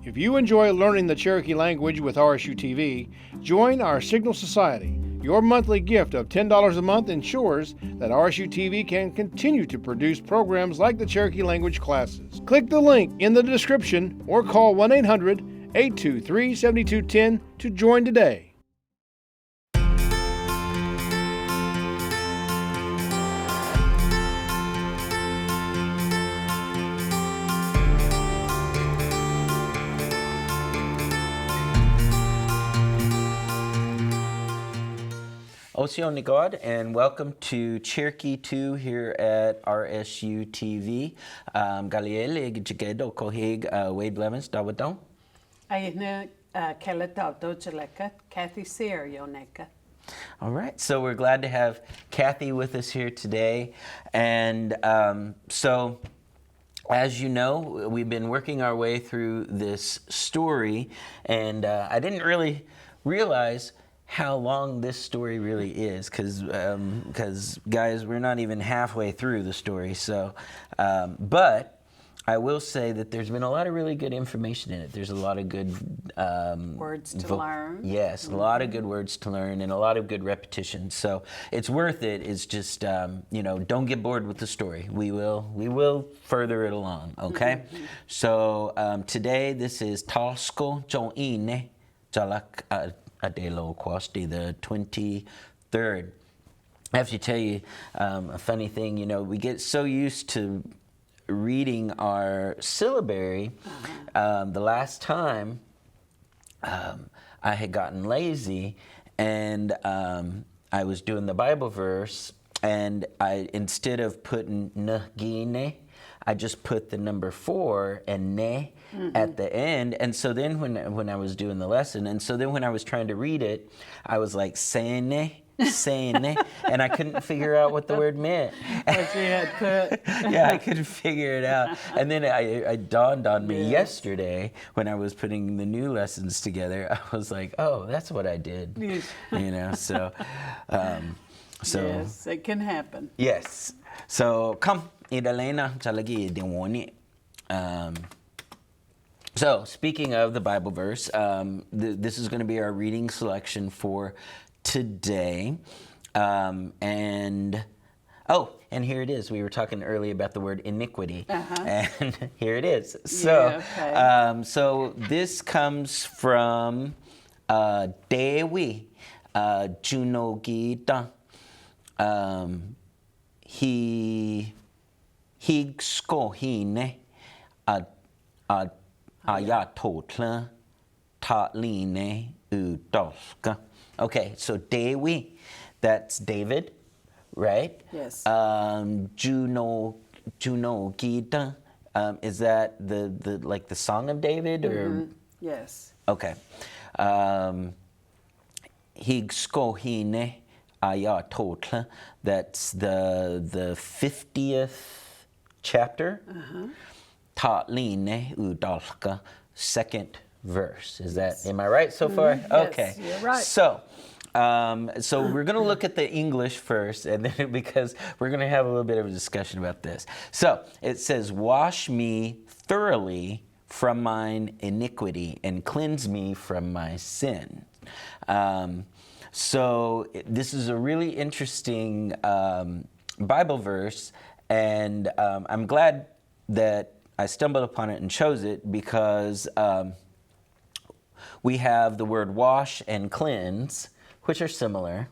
If you enjoy learning the Cherokee language with RSU TV, join our Signal Society. Your monthly gift of $10 a month ensures that RSU TV can continue to produce programs like the Cherokee language classes. Click the link in the description or call 1-800-823-7210 to join today. Osio Nigod, and welcome to Cherokee 2 here at RSU TV. Galiele Jigedo Kohig Wade Blevins, Dawadon. Ayna Kelata Dojaleka, Kathy Sear Yoneka. All right, so we're glad to have Kathy with us here today. And so, as you know, we've been working our way through this story, and I didn't really realize how long this story really is, because guys, we're not even halfway through the story. So, but I will say that there's been a lot of really good information in it. There's a lot of good words to learn. Yes, a lot of good words to learn and a lot of good repetition. So it's worth it. It's just don't get bored with the story. We will further it along. Okay. So today this is Tasko Joine Jalak. Adelo Quasti, the 23rd. I have to tell you a funny thing. We get so used to reading our syllabary. The last time I had gotten lazy, and I was doing the Bible verse, and instead of putting nagine, I just put the number 4 and ne at the end. And so then when I was doing the lesson, and so then when I was trying to read it, I was like, sene, and I couldn't figure out what the word meant. What you had put. Yeah, I couldn't figure it out. And then it dawned on me yesterday when I was putting the new lessons together. I was like, oh, that's what I did. So yes, it can happen. Yes. So come. So, speaking of the Bible verse, this is going to be our reading selection for today. And here it is. We were talking earlier about the word iniquity, and here it is. So, so this comes from Dewi Junogita. Higskohine ayatotla tatline udolka. Okay, so Dewi, that's David, right? Yes. Juno Gita, is that the like the Song of David, or? Yes. Okay. Higskohine ayatotla, that's the 50th chapter. Tatline udalka, second verse. Am I right so far? Yes, okay. You're right. So we're going to look at the English first, and then because we're going to have a little bit of a discussion about this. So it says, "Wash me thoroughly from mine iniquity and cleanse me from my sin." So this is a really interesting Bible verse, and I'm glad that I stumbled upon it and chose it, because we have the word wash and cleanse, which are similar,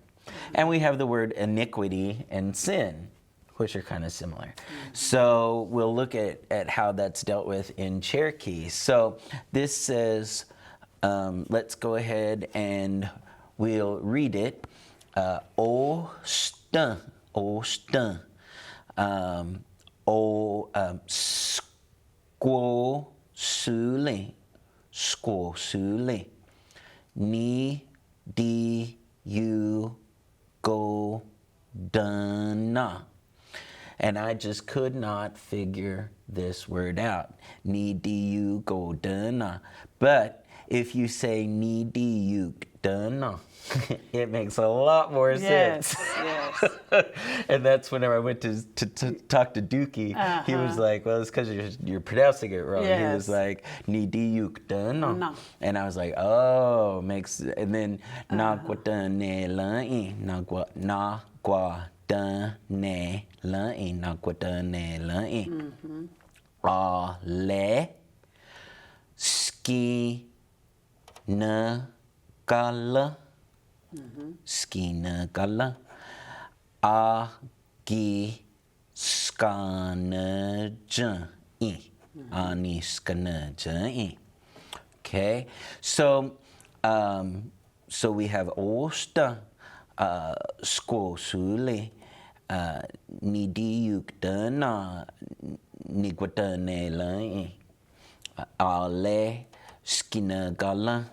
and we have the word iniquity and sin, which are kind of similar. So we'll look at how that's dealt with in Cherokee. So this says, let's go ahead and we'll read it. O stun, squo sule, ni di you go dana. And I just could not figure this word out. Ni di you go dana. But if you say ni di yuk dun, it makes a lot more Yes, sense. yes. And that's whenever I went to talk to Dookie, he was like, well, it's because you're pronouncing it wrong. He was Yes. like, ni di yuk dun. No. And I was like, oh, makes, and then na gwa dun ne la'i, na gwa dun ne la'i, na gwa dun ne la'i. A le ski na gala. Ski na gala. A gi skana ja'i. Ani skana ja'i. Okay, so so we have osta, skosule, ni di yuk dana, ni gwatane lai, ale skina gala,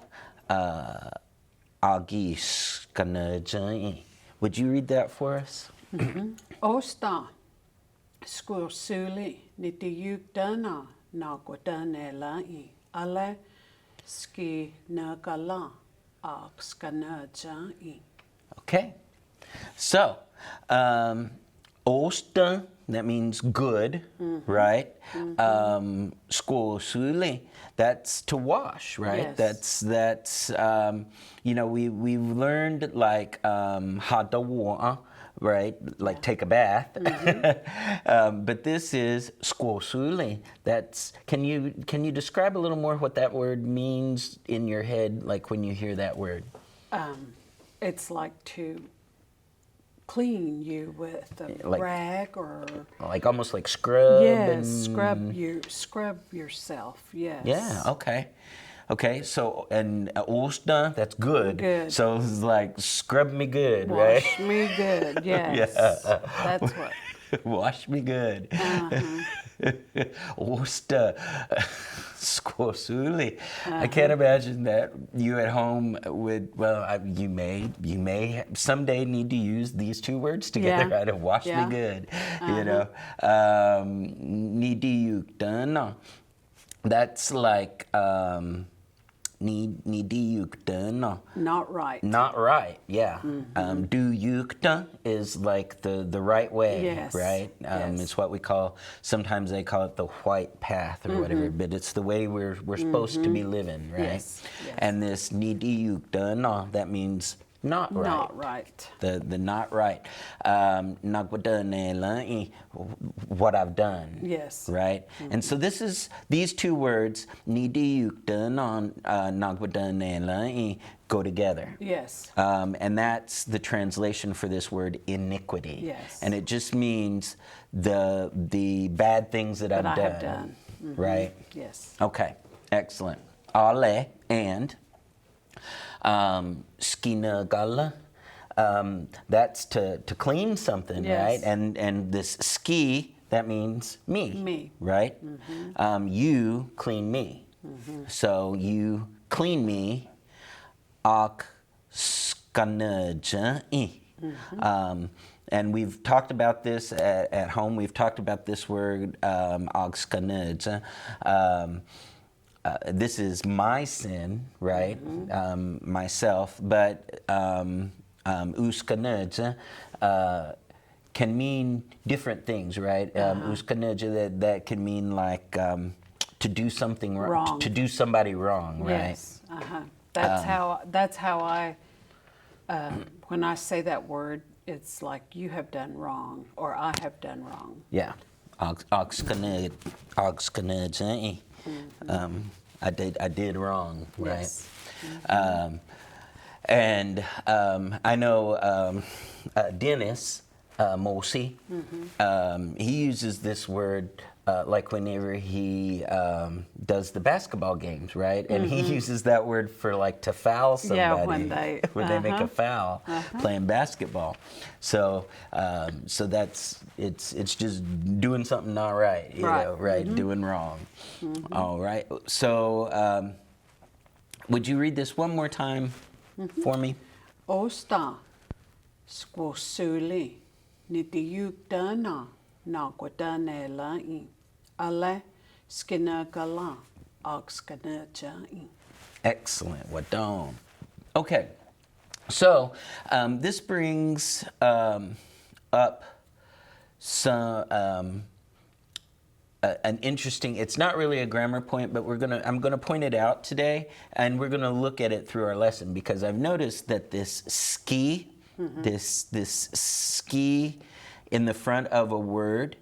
agi skana jai. Would you read that for us? Osta skursuli nitiyukdana nagwadane lai ale ski nagala akskana jai. Okay, so osta, that means good, right? Skosule, that's to wash, right? Yes. That's you know, we've learned like hadawa, right? Like take a bath. But this is skosule. That's can you describe a little more what that word means in your head, like when you hear that word? It's like to clean you with a Like- rag or Like almost like scrub. yes, and... scrub yourself. Yes. Yeah, okay. Okay, so, and osta, that's good. Good. So it's like, scrub me good, Wash right? me good. Yes. Yeah. That's what. Wash me good. Osta, skosuli. I can't imagine that you at home would, well, you may someday need to use these two words together, Yeah. right? To wash Yeah. me good, you know. Ni di yuk dana. That's like, ni di yuk dana. Not right. Not right, yeah. Do yukta is like the right way, Yes, right? yes. It's what we call, sometimes they call it the white path or whatever, but it's the way we're supposed to be living, right? Yes, yes. And this ni di yukta, no, that means not right. Not right. The not right. Nagwadane la'i, what I've done. Yes. Right? And so these two words, ni di yukta non nagwadane la'i, go together. Yes. And that's the translation for this word iniquity. Yes. And it just means the bad things that I've I done. have done. Right? Yes. Okay, excellent. Ale, and skina gala, that's to clean something, Yes. right? And this ski, that means me. Me. Right? You clean me. So you clean me, ak skana ja'i. And we've talked about this at home. We've talked about this word, ak skana ja. This is my sin, right? Myself, but uskanerja can mean different things, right? Uskanerja, that can mean like to do something Wrong. to do somebody wrong, right? Yes. That's how I when I say that word, it's like you have done wrong or I have done wrong. Yeah. Oxcanerja. I did wrong, right? Yes. And I know Dennis Mosi, he uses this word like whenever he does the basketball games, right? And he uses that word for like to foul somebody Yeah, when they make a foul playing basketball. So so that's it's just doing something not right, you Right. know, right? Doing wrong. All right. So would you read this one more time for me? Osta skosuli nitiyukdana nagwadane la'i ale skina gala akskana ja'i. Excellent. Wadon. Okay. So this brings up some an interesting. It's not really a grammar point, but I'm gonna point it out today, and we're gonna look at it through our lesson because I've noticed that this ski, this ski, in the front of a word,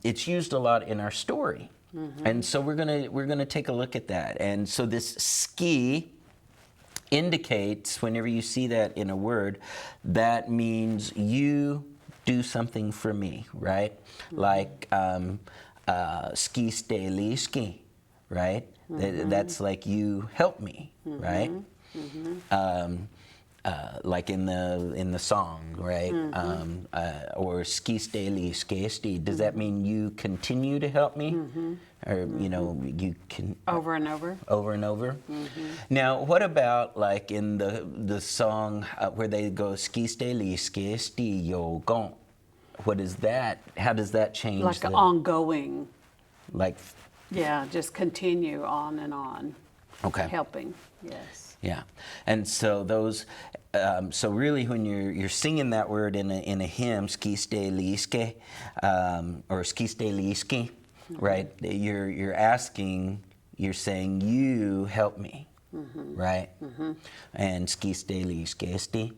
it's used a lot in our story, and so we're gonna take a look at that. And so this ski indicates, whenever you see that in a word, that means you do something for me, right? Like ski stay ski, right? That's like you help me, right? Like in the song, right? Or ski stay ski. Does that mean you continue to help me, or you can Over and over. over and over? Now, what about like in the song where they go ski stay ski yo gon? What is that? How does that change? Like ongoing. Like. Yeah, just continue on and on. Okay. Helping. Yes. Yeah, and so those, so really when you're singing that word in a hymn, ski stay liske, or ski stay liski, right? You're asking, you're saying, you help me, right? And ski stay liske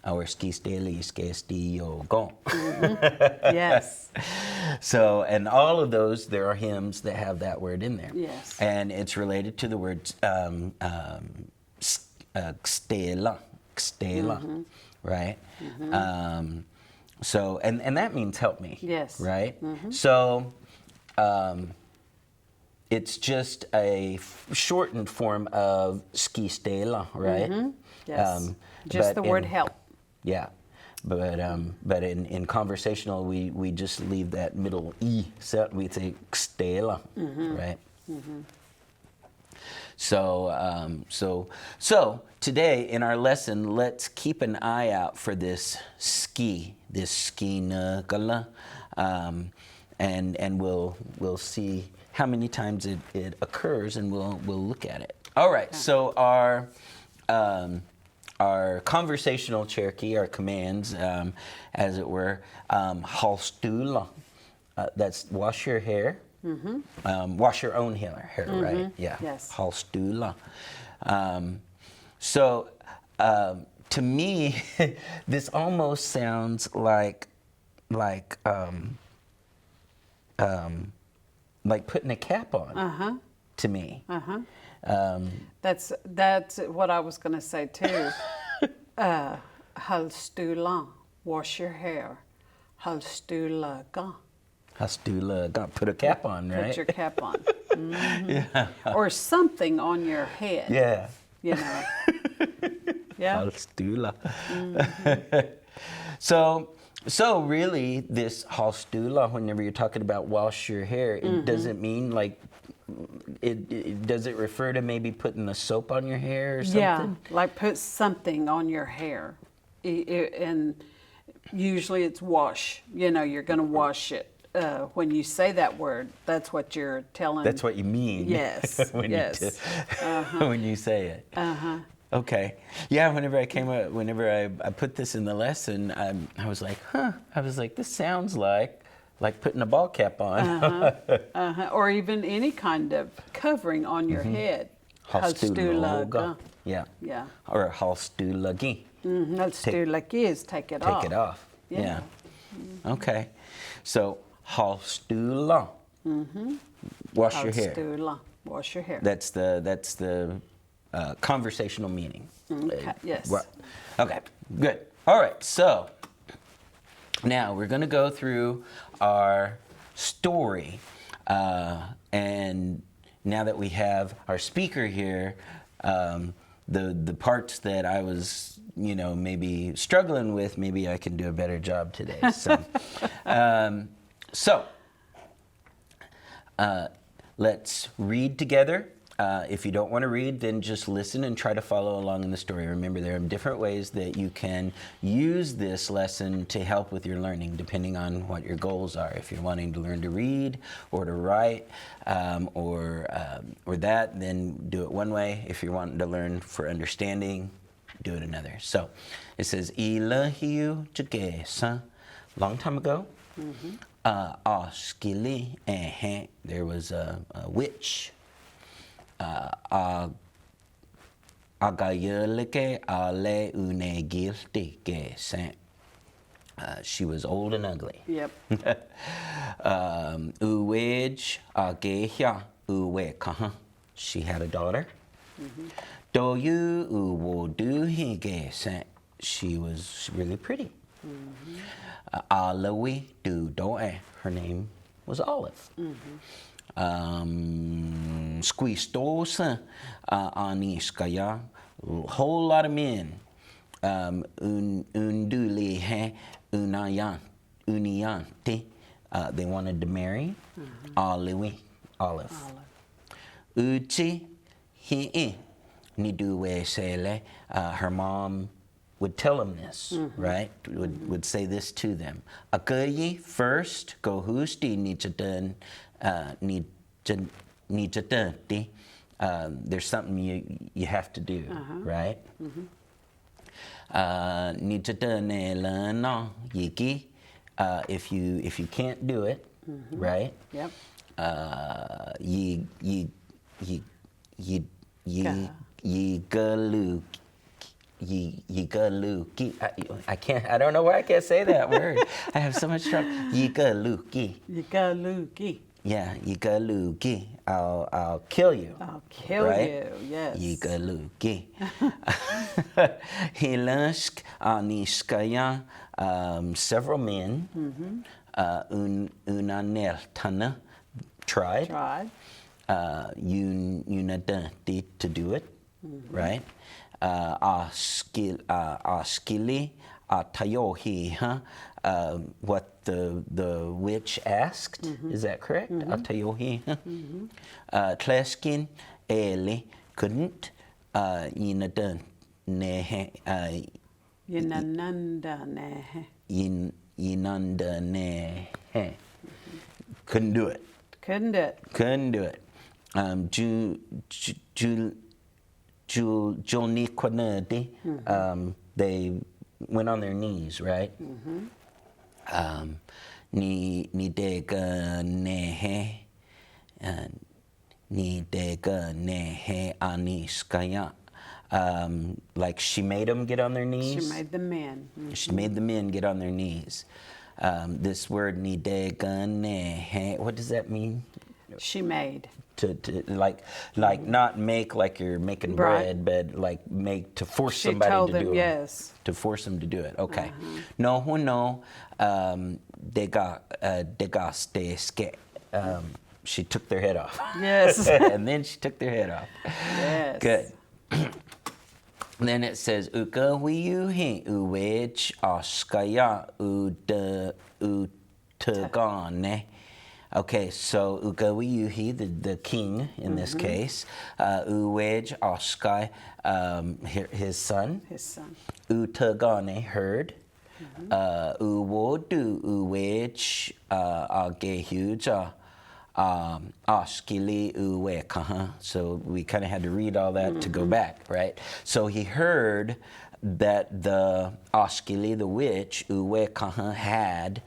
or ski stay liske yo go. Yes. So, and all of those, there are hymns that have that word in there. Yes. And it's related to the word stela, right? So, and that means help me. Yes. Right? So, it's just a shortened form of ski stela, right? Yes. Just the word help. Yeah. But in conversational, we just leave that middle E set. We say stela, right? So today in our lesson, let's keep an eye out for this ski nagala, and we'll see how many times it occurs, and we'll look at it. All right. So our conversational Cherokee, our commands, as it were, halstula, that's wash your hair. Wash your own hair, right? Yeah. Yes. Halstula. So to me, this almost sounds like putting a cap on. To me. That's what I was going to say too. Halstula, wash your hair. Halstula ga. Hastula, put a cap on, right? Put your cap on. Yeah. Or something on your head. Yeah. You know. Yeah. Hastula. So really, this halstula, whenever you're talking about wash your hair, it doesn't mean like, does it refer to maybe putting the soap on your hair or something? Yeah, like put something on your hair. And usually it's wash. You're going to wash it. When you say that word, that's what you're telling. That's what you mean. Yes. when yes. when you say it. Okay. Yeah. Whenever I put this in the lesson, I was like, I was like, this sounds like putting a ball cap on. Or even any kind of covering on your head. Halstulaga. Yeah. Yeah. Or halstulagi. Halstulagi is take it off. Take it off. Yeah. Okay. So halstula. Wash your hair. Halstula. Wash your hair. That's the conversational meaning. Okay. Yes. Right. Okay. Good. All right. So now we're going to go through our story, and now that we have our speaker here, the parts that I was maybe struggling with, maybe I can do a better job today. So let's read together If you don't want to read, then just listen and try to follow along in the story. Remember, there are different ways that you can use this lesson to help with your learning, depending on what your goals are. If you're wanting to learn to read or to write or that, then do it one way. If you're wanting to learn for understanding, do it another. So it says, Ilahiu Jagesa, long time ago, Oskili, there was a witch. Agayelike ale unegilti ke. She was old and ugly. Yep. Uwej agehya uwekaha. She had a daughter. Doyu uwodu hige. She was really pretty. Alawi du doe. Her name was Olive. Squistosa aniskaya, whole lot of men. Undulihe uniante, they wanted to marry Olive. Uchi hi'i niduwe sele. Her mom would tell them this, right? Would say this to them. Akayi first go husti nichadan. There's something you have to do, right? If you can't do it, right? Yep. I don't know why I can't say that word. I have so much trouble. Yigaluki. Yeah, Yigaluki. I'll kill you. I'll kill right? you, yes. Yigaluki. Hilansk aniskaya. Several men. Unaneltana tried. Unadanti to do it, right? Askili atayohi, what the witch asked, is that correct? Atayohi. Tleskin eli couldn't. Yinadan nehe. Yinanda nehe. Couldn't do it. Couldn't do it. They went on their knees, right? Ni dega nehe aniskaya. Like she made them get on their knees. She made the men. She made the men get on their knees. This word ni dega nehe, what does that mean? She made. To like not make like you're making bread, but like make to force somebody to do it. Yes. To force them to do it. Okay. No, she took their head off. Yes. And then she took their head off. Yes. Good. Then it says uka wiyuhi uwech oskaya utagane. Okay, so Ugawiyuhi, the king in this case, Uwej Oskai, his son. Utagane, herd. Uwodu Uwej Agehuja Oskili Uwekaha. So we kind of had to read all that to go back, right? So he heard that the Oskili, the witch, Uwekaha, had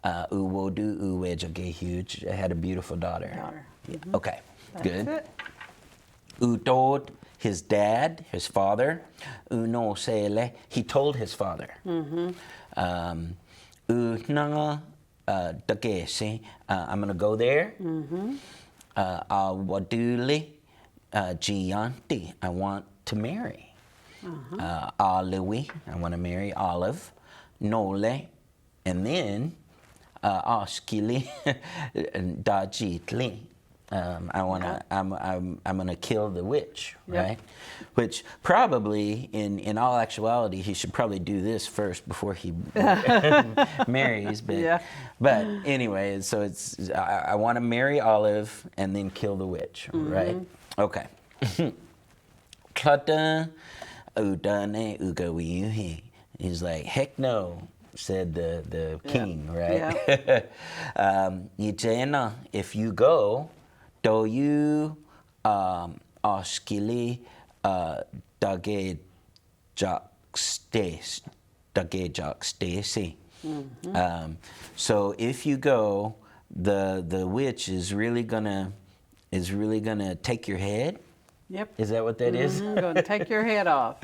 Uwodu Uwejage huge had a beautiful daughter. Okay, good. Utod, his dad, his father. Uno sele, he told his father. Unanga dagese, I'm gonna go there. Waduli gianti, I want to marry. Aliwi, I want to marry Olive. Nole, and then Oskili Dajitli. I'm gonna kill the witch, right? Which probably, in all actuality, he should probably do this first before he marries. But anyway, so it's I want to marry Olive and then kill the witch, right? Okay. Klata udane ugawiuhi. He's like, heck no, said the king, right? Yijena, if you go, do you oskili dage Stacy. So if you go, the witch is really gonna take your head. Yep. Is that what that is? Going to take your head off.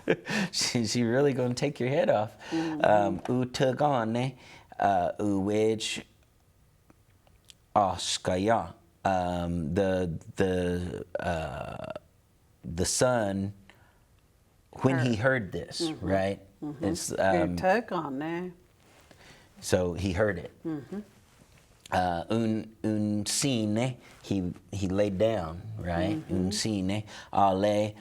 She's really gonna take your head off. Utagane uwedge oskaya. The son, when he heard this, right? It's Utagane. so he heard it. Un sine, he laid down, right? Un sine ale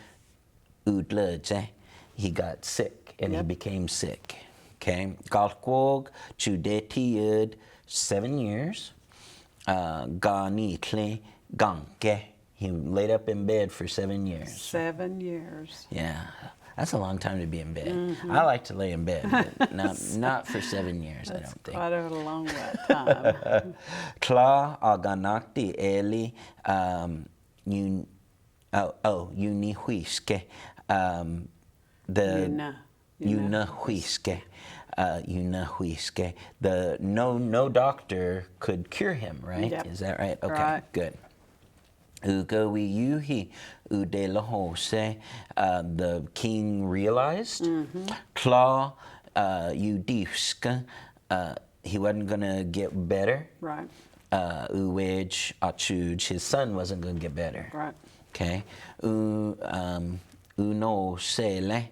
udludze, he got sick and he became sick. Okay, Galkwog chudetiud 7 years. Ganitle ganke, he laid up in bed for 7 years. 7 years. Yeah, that's a long time to be in bed. I like to lay in bed, but not for 7 years, I don't think. Quite a long time. Kla aganakti eli unihuiske the unahuiske the no doctor could cure him, right? Yep. Is that right? Okay, Right. good. Ugawiuhi udelahose, the king realized. Kla udivska, he wasn't gonna get better. Right. Uwej achuj, his son wasn't gonna get better. Right. Okay. Uno sele,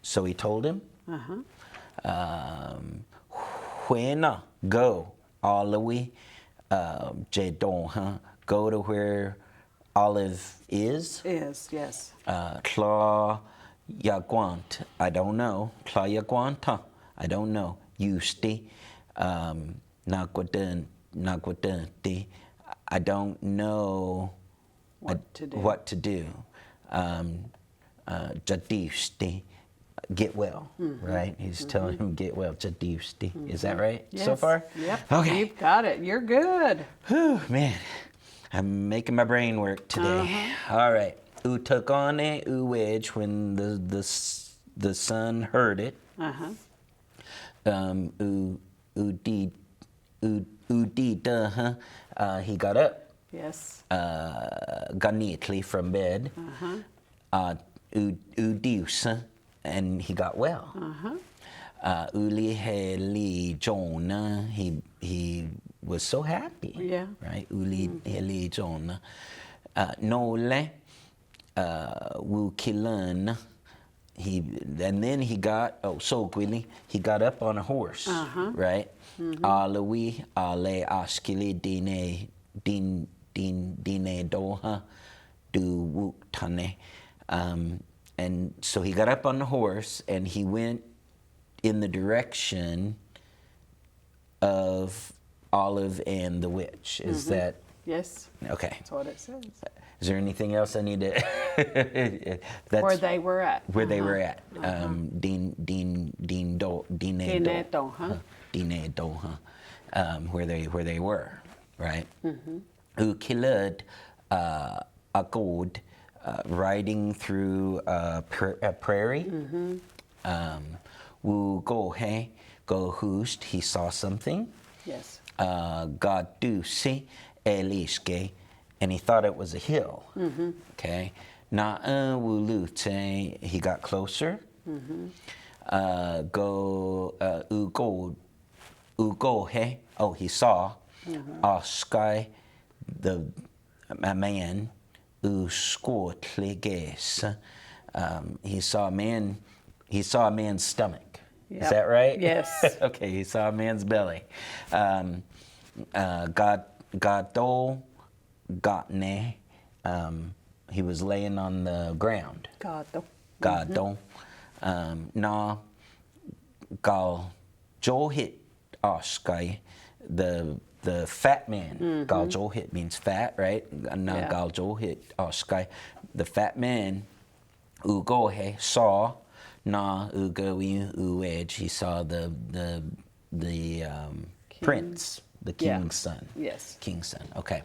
so he told him. Huena, go, Alawi, Jedon, go to where Olive is. Is, yes. Kla Yaguant, I don't know. Kla Yaguanta, I don't know. Yusti, Nagwadanti, I don't know What to do. what to do. Jadisti, get well, right? He's telling him get well. Jadisti, is that right so Yes. far? Yep. Okay. You've got it. You're good. Whew, man, I'm making my brain work today. All right. Utagane uwej, when the son heard it. Udida, he got up. Yes. Ganitli from bed. Udius, and he got well. Uli heli Jonah, he was so happy. Yeah. Right. Uli heli Jonah. Nole wukilan. And then he got he got up on a horse, right? Alawi ale askili dine doha du wuktane. And so he got up on the horse and he went in the direction of Olive and the witch. Is that Yes. okay? That's what it says. Is there anything else I need to? That's Where they were at. where they were at. Dine doha, where they were, right? Who killed a goat riding through a prairie. Woo go hoost, he saw something. Yes. God do see eliske, and he thought it was a hill. Okay. Na wulute, he got closer. Ugo oh, he saw sky a man uskotliges. He saw a man's stomach. Is Yep. that right? Yes. Okay, he saw a man's belly. Gado gotne. He was laying on the ground. God. Gado. Na gal johit oskai. The the fat man. Galjo hit means fat, right? Na Yeah. galjo hit sky. The fat man, ugohe saw, na ugowi uedge. He saw the prince, the Yeah. king's son. Yes. King's son. Okay.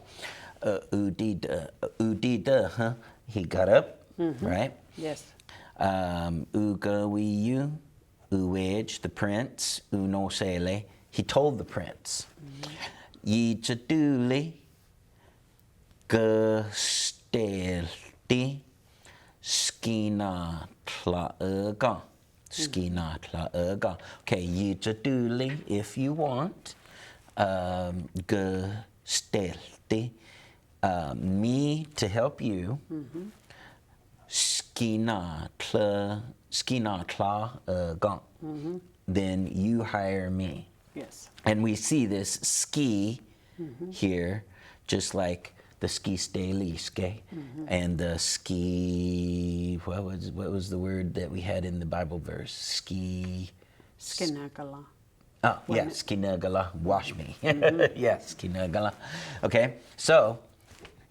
Udida, huh? He got up, right? Yes. Ugawiyu, uedge, the prince, unosele. He told the prince. Yijaduli, gestelti, skina tlaega. Skina tlaega. Okay, yijaduli, if you want. Gestelti, me to help you. Skina tlaega. Then you hire me. Yes. And we see this ski here, just like the ski steliske and the ski. What was the word that we had in the Bible verse? Skinagala. Oh, yeah, skinagala. Wash me. Yeah, skinagala. Okay, so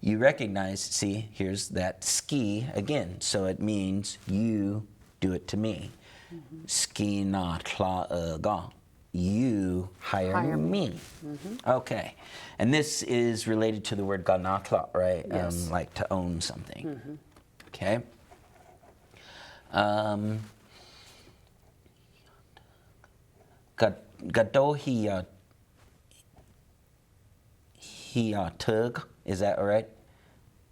you recognize. See, here's that ski again. So it means you do it to me. Skinatlaga. You hire me. Okay. And this is related to the word ganatla, right? Yes. Like to own something. Okay. Gado hiatug, is that all right?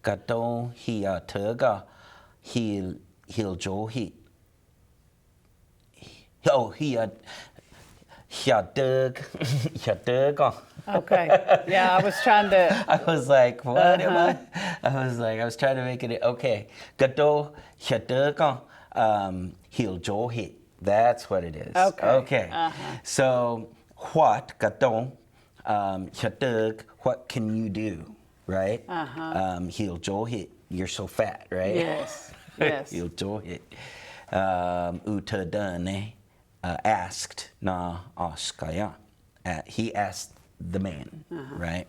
Gado hiatuga he'll johi. Oh, hiatug. Okay. Yeah, I was trying to. I was like, what am I? I was trying to make it, okay. Gado hiatuga, he'll johi. That's what it is. Okay. So, what, gado, hiatug, what can you do, right? He'll johi. You're so fat, right? Yes. Yes. He'll johi. Utadane. Asked na askaya. He asked the man, right?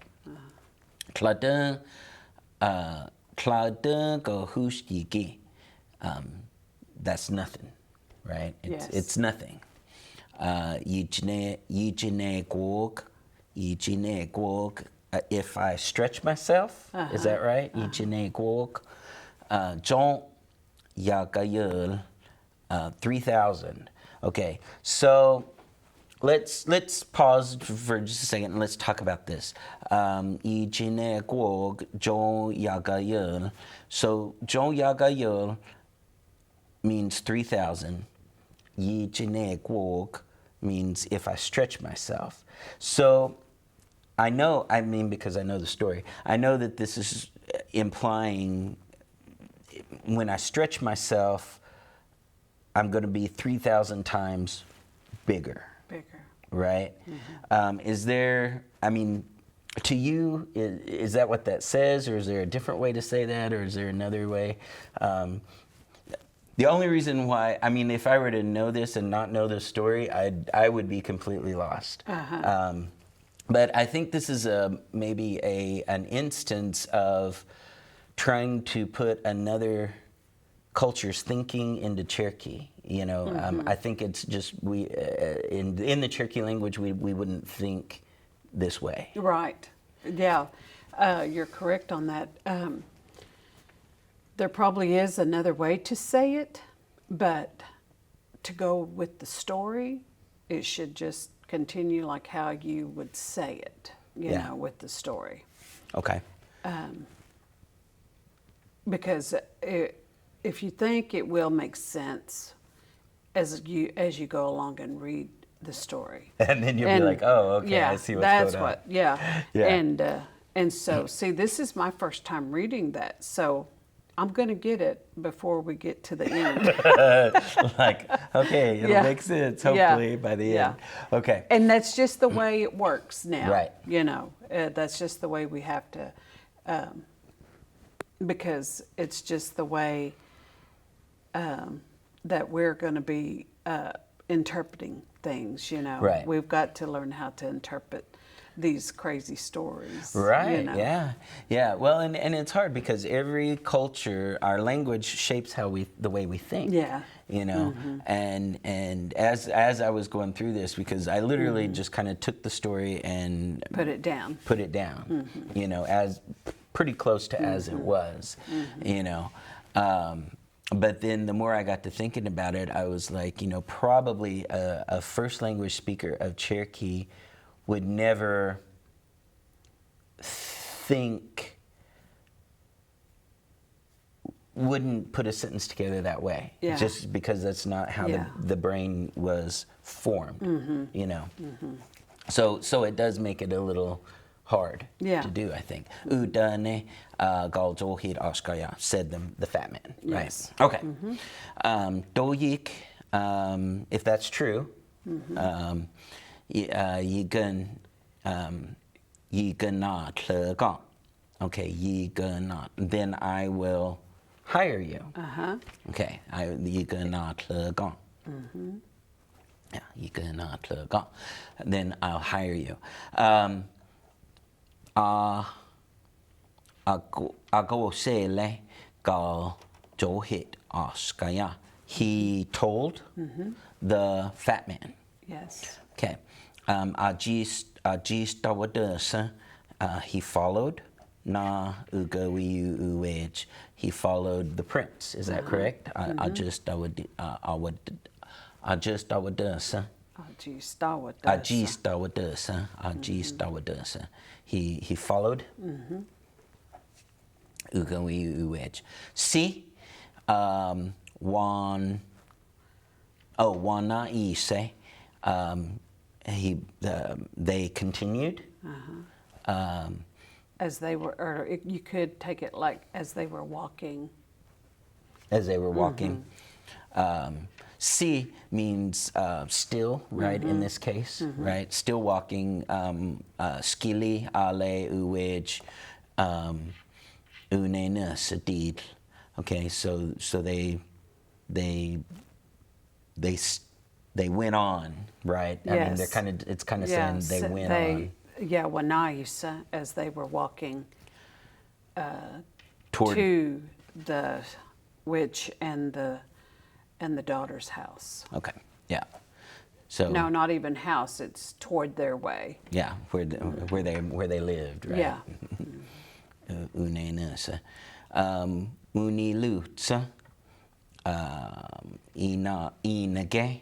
Kladun go hushki. That's nothing, right? It's nothing. Yijine gwog. If I stretch myself, is that right? Yijine gwog. Jon yagayul 3,000. Okay, so let's pause for just a second and let's talk about this. So Jon Yagayul means 3,000. Means if I stretch myself. So because I know the story, I know that this is implying when I stretch myself, I'm going to be 3,000 times bigger. Right? Is there, to you, is that what that says, or is there a different way to say that, or is there another way? The only reason why, if I were to know this and not know this story, I would be completely lost. But I think this is maybe an instance of trying to put another culture's thinking into Cherokee. I think it's just in the Cherokee language we wouldn't think this way. Right. Yeah. You're correct on that. There probably is another way to say it, but to go with the story, it should just continue like how you would say it, you know, with the story. Okay. Because if you think, it will make sense as you go along and read the story. And then you'll be like, oh, okay, yeah, I see what's that's going on. what, yeah. Yeah. And so, see, this is my first time reading that, so I'm going to get it before we get to the end. Like, okay, it'll make sense, hopefully, by the end. Okay. And that's just the way it works now. Right. That's just the way we have to, because it's just the way that we're going to be interpreting things, Right. We've got to learn how to interpret these crazy stories. Right. You know? Yeah. Yeah. Well, and it's hard because every culture, our language shapes the way we think. Yeah. You know, and as I was going through this, because I literally just kind of took the story and Put it down. You know, as pretty close to as it was. You know. But then the more I got to thinking about it, I was like, you know, probably a first language speaker of Cherokee would never wouldn't put a sentence together that way. Yeah. Just because that's not how the brain was formed, you know. So it does make it a little hard to do, I think. Udane galjohid askaya, said the fat man, right? Yes. Okay. Doyik, if that's true, yiganat legang. Okay, yiganat. Then I will hire you. Okay, yiganat legang. Yeah, yiganat legang. Then I'll hire you. Agosele gal johit askaya. He told the fat man. Yes. Okay. Ajistawadasa, he followed. Na ugawiu uwej. He followed the prince. Is that correct? Ajistawadasa. Ajistawadasa. He followed. Ugawiu uwej. See, wana ise. They continued. As they were, or you could take it like as they were walking. As they were walking. Si means still, right, in this case, right? Still walking. Skili, ale, uwej, unena, sadid. Okay, so they went on, right? Yes. I mean, it's kind of saying they went on. Yeah, wanaisa, as they were walking Toward to the witch and the daughter's house. Okay, yeah. So No, not even house. It's toward their way. yeah, where they lived, right? Yeah. Unenasa, unilutsa, inage.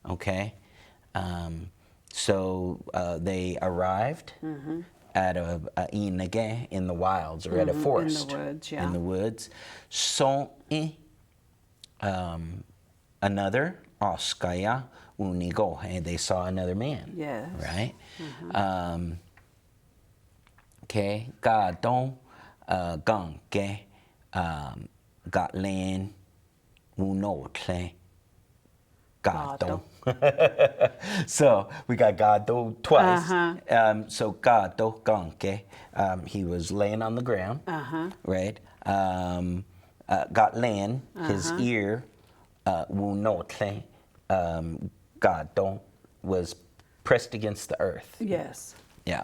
Okay. So they arrived at a inage in the wilds or at a forest. In the woods, yeah. In the woods. So another oskaya unigo, and they saw another man. Yes. Right. Okay. Gadon ganke gatlan unotle gadon. So we got Gado twice. So Gado ganke, he was laying on the ground, right? Got land, his ear, wunotle, Gado was pressed against the earth. Yes. Yeah.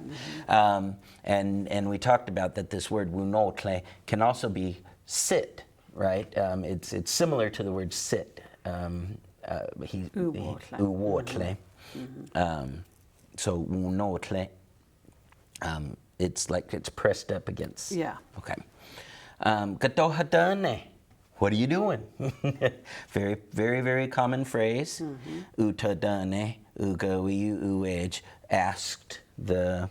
And we talked about that this word wunotle can also be sit, right? It's similar to the word sit. Uwotle. So wunotle. It's like it's pressed up against. Yeah. Okay. Gatohadane. What are you doing? Very, very, very common phrase. Utadane, ugawiu uej, asked the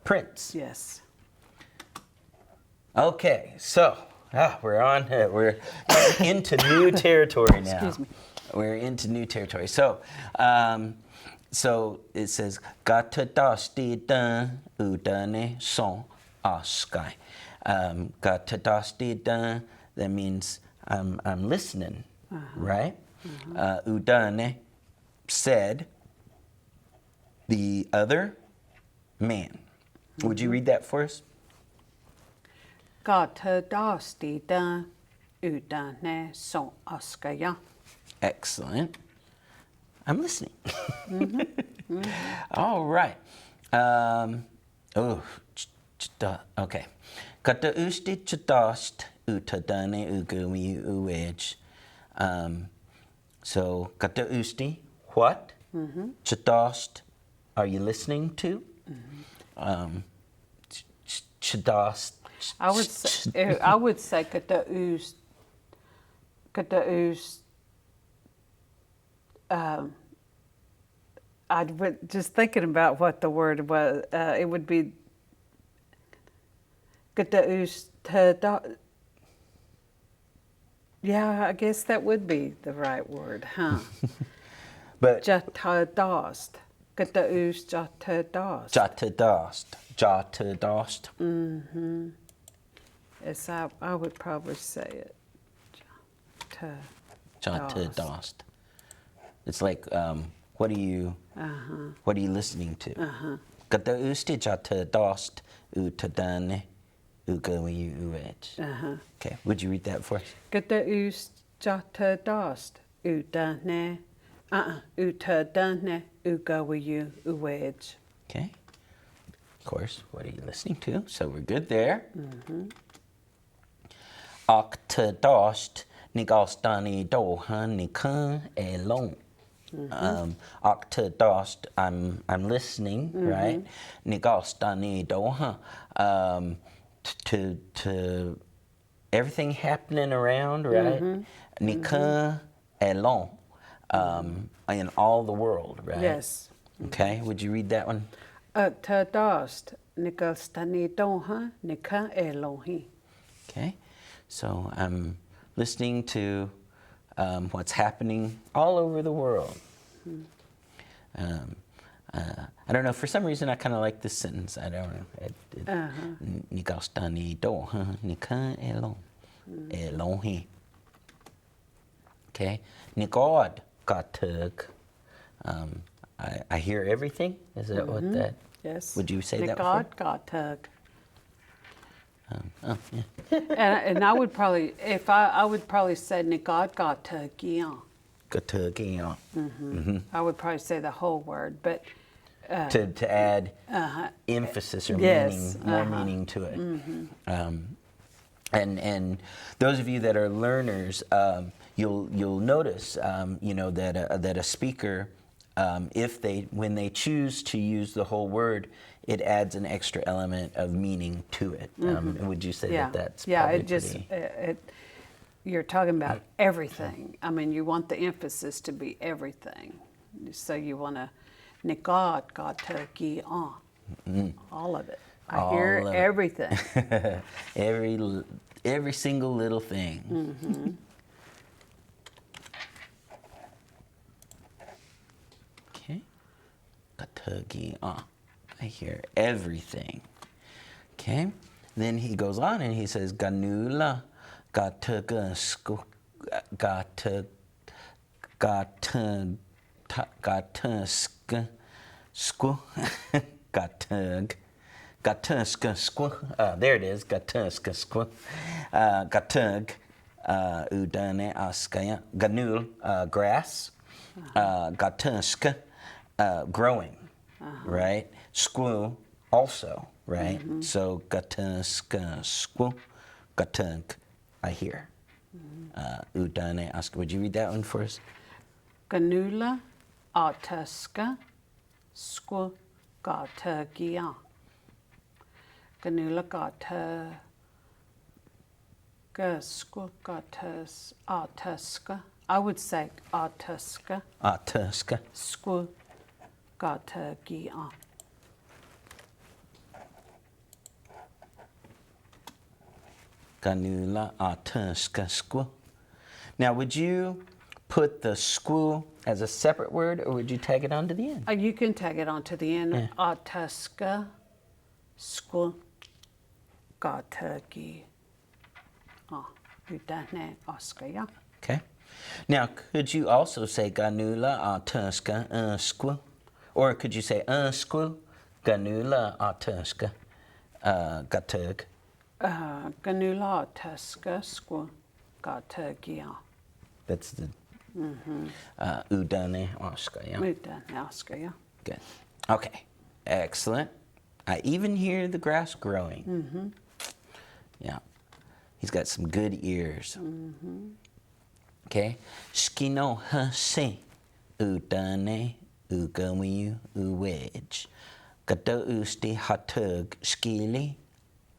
prince. Yes. Okay, so we're into new territory now. Excuse me. We're into new territory. So, so it says gatadasti dan udane son askai. Gatadasti dan. That means I'm listening, right? Udane said the other man. Would you read that for us? Gatadasti dan udane son askaya. Excellent. I'm listening. All right. Oh, okay. Kata usti chadast utadane ugumi uwej. So kata usti, what? Chadast, are you listening to? Chadast. I would say kata us. Just thinking about what the word was. It would be kata us. Yeah, I guess that would be the right word, huh? But Jatadast. Kata us jatadast. Jatadast. Yes, I would probably say it. Jatadast. It's like, what are you listening to? Kata usti jatadast utadane ugami uwej. Okay, would you read that for us? Kata us jatadast utadane ugawiyu uwej. Okay. Of course, what are you listening to? So we're good there. Octadost nigostani doha nikan elon. Octadost, I'm listening, right? Nigostani doha. To everything happening around, right? Nikan elon. In all the world, right? Yes. Okay, would you read that one? Octadost nigostani doha nika elohi. Okay, so I'm listening to what's happening all over the world. I don't know, for some reason I kind of like this sentence. I don't know. Nigostani doha nika elohi. Okay, Nigod gatug. I hear everything. Is that what that? Yes. Would you say that? God gatug. Yeah. And I would probably, I would probably say Nigod gatug. Gatug, yeah. I would probably say the whole word, but To add emphasis or yes, meaning, more meaning to it. And those of you that are learners, you'll notice, that a speaker, when they choose to use the whole word, it adds an extra element of meaning to it. Would you say that's probably pretty... You're talking about everything. I mean, you want the emphasis to be everything. So you want to negad gatagi on all of it. I hear everything. Every single little thing. Okay. Gatagi on. I hear everything. Okay. Then he goes on and he says ganula gataga gataga gataska squ gatug gatuska squ. There it is. Gatuska squ gatug udane askaya ganul grass gatuska growing, right? Squ also, right? So gatuska squ gatug I hear. Udane ask. Would you read that one for us? Ganula artuska squ gatagia. Ganula gata squ gatas artuska. I would say artuska. Artuska. Squ gatagia. Ganula artuska squ. Now, would you put the squ as a separate word, or would you tag it on to the end? You can tag it on to the end. Yeah. Artuska squ gatagi. Udane askaya. Okay. Now, could you also say ganula artuska squ? Or could you say squ ganula artuska gatug? Ganula artuska squ gatagia. That's the udane askaya. Udane askaya. Good. Okay. Excellent. I even hear the grass growing. Mm-hmm. Yeah. He's got some good ears. Okay. Skino hase udane ugawiu uwej. Gado usti hatug skili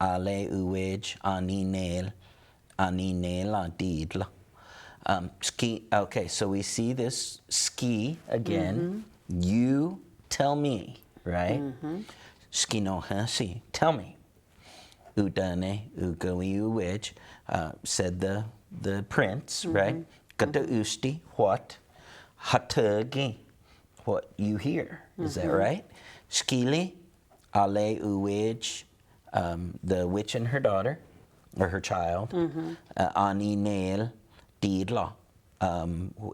ale uwej aninel adidla. Ski. Okay, so we see this ski again. You tell me, right? Skino hase. Tell me. Udane ugawi uwej, said the prince, right? Gata usti, what? Hatugi, what you hear. Is that right? Skili, ale uwej, the witch and her daughter, or her child. Ani nail, didla,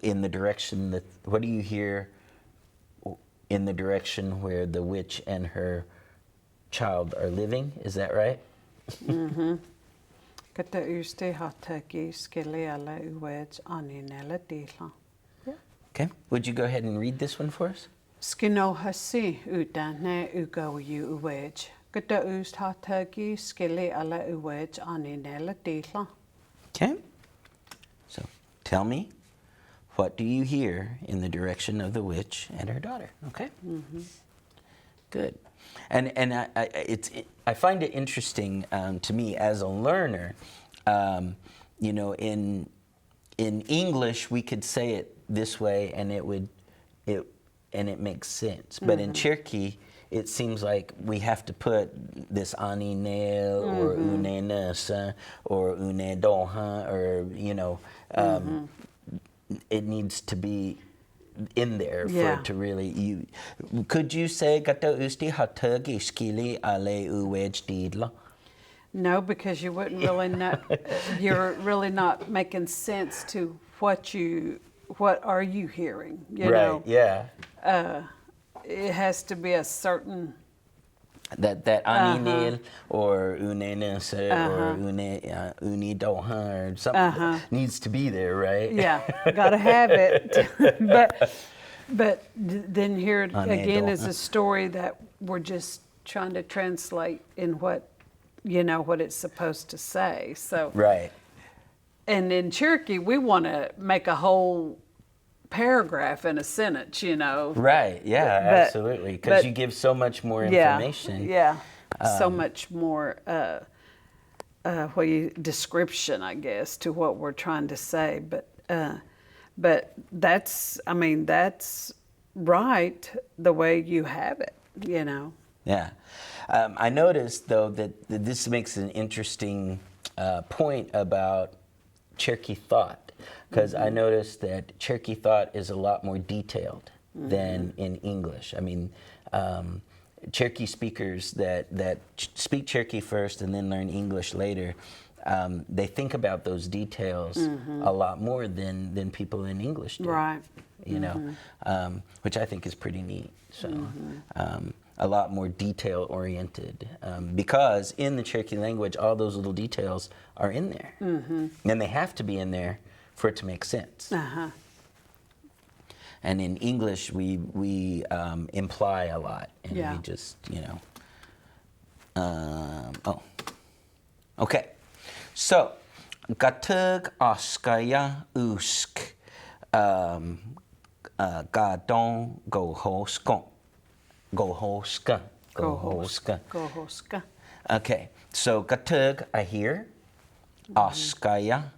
in the direction that, what do you hear in the direction where the witch and her child are living? Is that right? Kata usti hataki skili ala uwej aninela dila. Okay. Would you go ahead and read this one for us? Skino hasi udane ugawiu uwej. Kata ust hataki skili ala uwej aninela dila. Okay. So tell me, what do you hear in the direction of the witch and her daughter? Okay. Good. And I find it interesting to me as a learner. You know, in English we could say it this way, and it makes sense. But in Cherokee, it seems like we have to put this ani nail or une nasa or une doha, or you know, it needs to be in there for it to really. Could you say gato usti hatagi skili ale uwej didla? No, because you wouldn't really know. You're really not making sense to what are you hearing? You know? Yeah. It has to be a certain. That aninil or unenasa or uni doha or something needs to be there, right? Yeah, gotta have it. but then here again is a story that we're just trying to translate in what it's supposed to say. So right. And in Cherokee, we want to make a whole paragraph in a sentence, you know. Right, yeah, absolutely. Because you give so much more information. Yeah, so much more description, I guess, to what we're trying to say. But that's right the way you have it, you know. Yeah. I noticed, though, that this makes an interesting point about Cherokee thought. Because I noticed that Cherokee thought is a lot more detailed than in English. I mean, Cherokee speakers that speak Cherokee first and then learn English later, they think about those details a lot more than people in English do. Right. You know, which I think is pretty neat. So, a lot more detail oriented, because in the Cherokee language, all those little details are in there, and they have to be in there for it to make sense. And in English, we imply a lot, and we just, you know. Okay. So, gatug oskaya usk gadon gohoskon. Gohoska. Okay. So, gatug, I hear. Oskaya,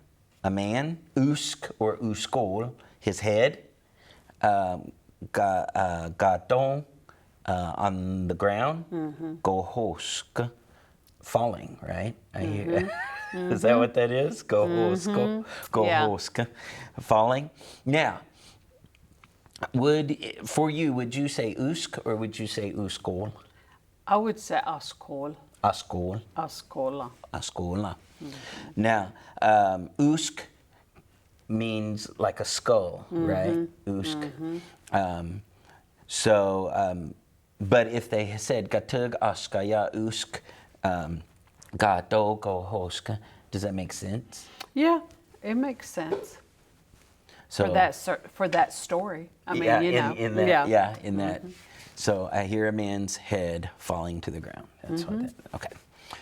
a man. Usk or uskol, his head. Gadon, on the ground. Gohoska, falling, right? I hear. Is that what that is? Gohoska. Gohoska, falling. Now, would you say usk or would you say uskol? I would say askol. Askol. Askola. Askola. Now, usk means like a skull, right? Usk. But if they said gatug askaya usk gato gohoska, does that make sense? Yeah, it makes sense. So for that story, I mean, yeah, you know, in that. So I hear a man's head falling to the ground. That's what that, okay.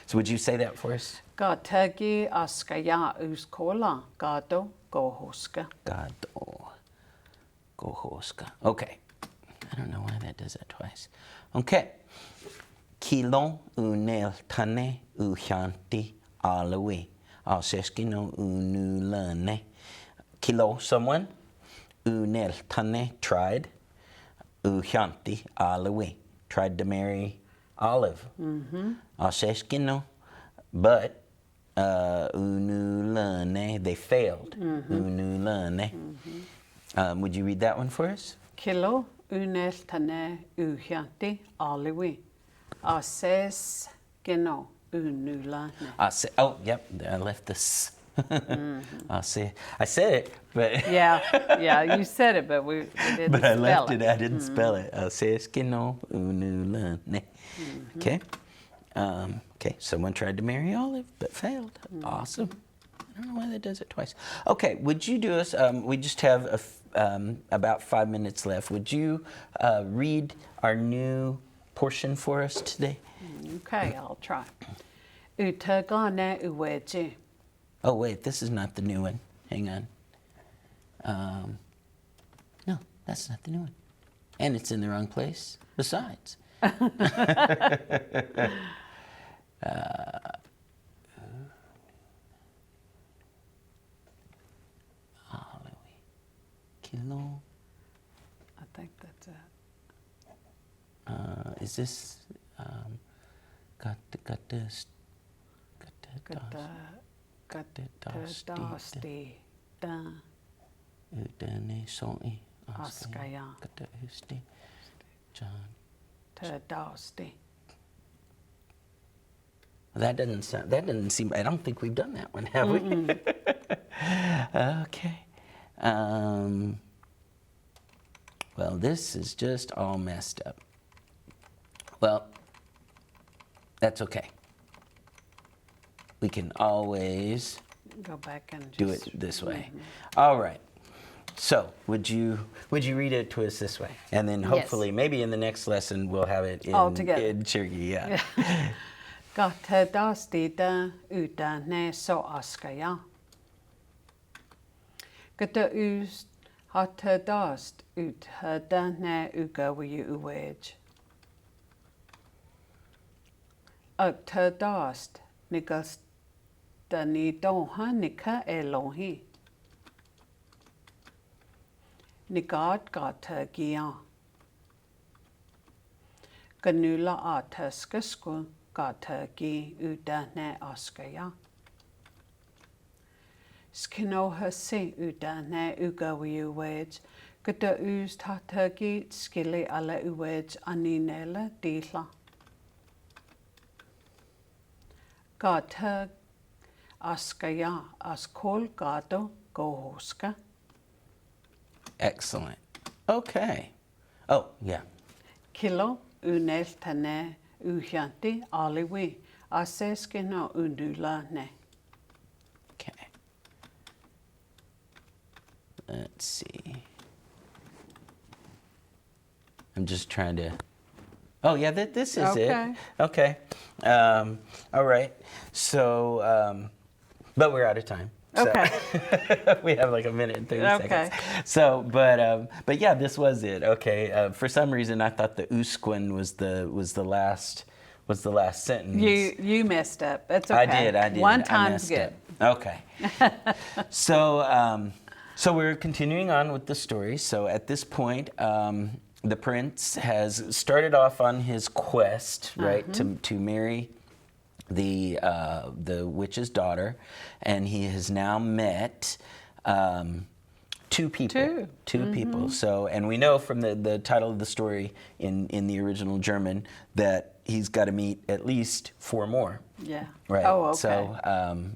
So would you say that for us? Gatagi askaya uskola gato gohoska. Gado. Gohoska. Okay. I don't know why that does that twice. Okay. Kilo unel tane uhanti alawi. Alseskino unulane. Kilo, someone. Unel tane, tried. Uhanti alawi. Tried to marry Olive. Alseskino, but unulane, they failed. Unulane. Would you read that one for us? Kilo unel tane uhianti aliwi. Ases geno unulane. Oh, yep, I left this. I said it, but Yeah, you said it, but we didn't but I spell left it. it. I didn't spell it. Alseskino unulane. Okay. Okay. Someone tried to marry Olive, but failed. Awesome. I don't know why that does it twice. Okay. Would you do us? We just have about 5 minutes left. Would you read our new portion for us today? Okay, I'll try. Utagane uweji. Oh wait, this is not the new one. Hang on. No, that's not the new one. And it's in the wrong place. Besides. Kilo. I think that's it. Is this got this Dasti da Udane Soli Askaya. Gata Usti John. Dasti. That doesn't seem, I don't think we've done that one, have we? Okay. Well, this is just all messed up. Well, that's okay. We can always Go back and do just it this way. All right. So, would you read it to us this way? And then hopefully, maybe in the next lesson, we'll have it All together. in Cherokee. Yeah. Gata dasti da uda ne so askaya. Gata us hata dast ut hada ne ugawi uwej. Ukta dast nigas dani donha nika elohi. Nigad gata gia. Ganula ataskasku gata gi udane askaya. Skinoha se udane ugawi uwej. Gata us tatagi skili ala uwej aninela dila. Gata askaya askol gato gohoska. Excellent. Okay. Oh, yeah. Kilo unel tane uhianti aliwi aseskino undula ne. Okay. Let's see. I'm just trying to. Oh, yeah, this is Okay. it. Okay. All right. So, but we're out of time. So Okay. we have like a minute and 30 Okay. seconds. So, but yeah, this was it. Okay. For some reason, I thought the usquin was the last sentence. You messed up. That's okay. I did. One I time's messed good. up. Okay. So we're continuing on with the story. So at this point, the prince has started off on his quest, right, to marry the witch's daughter, and he has now met two people. Two people. So, and we know from the title of the story in the original German that he's got to meet at least 4 more. Yeah. Right. Oh, okay. So,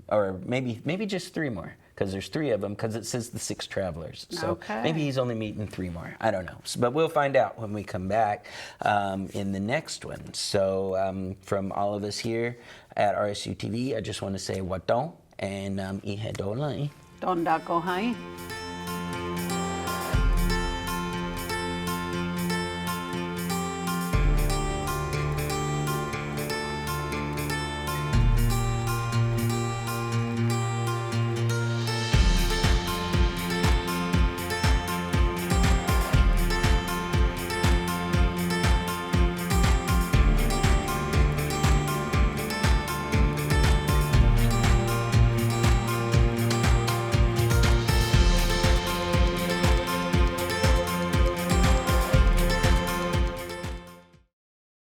or maybe just 3 more, because there's 3 of them, because it says the 6 travelers. So Okay. maybe he's only meeting 3 more. I don't know. But we'll find out when we come back in the next one. So from all of us here at RSU TV, I just want to say waton and ihedolai. Donda kohai.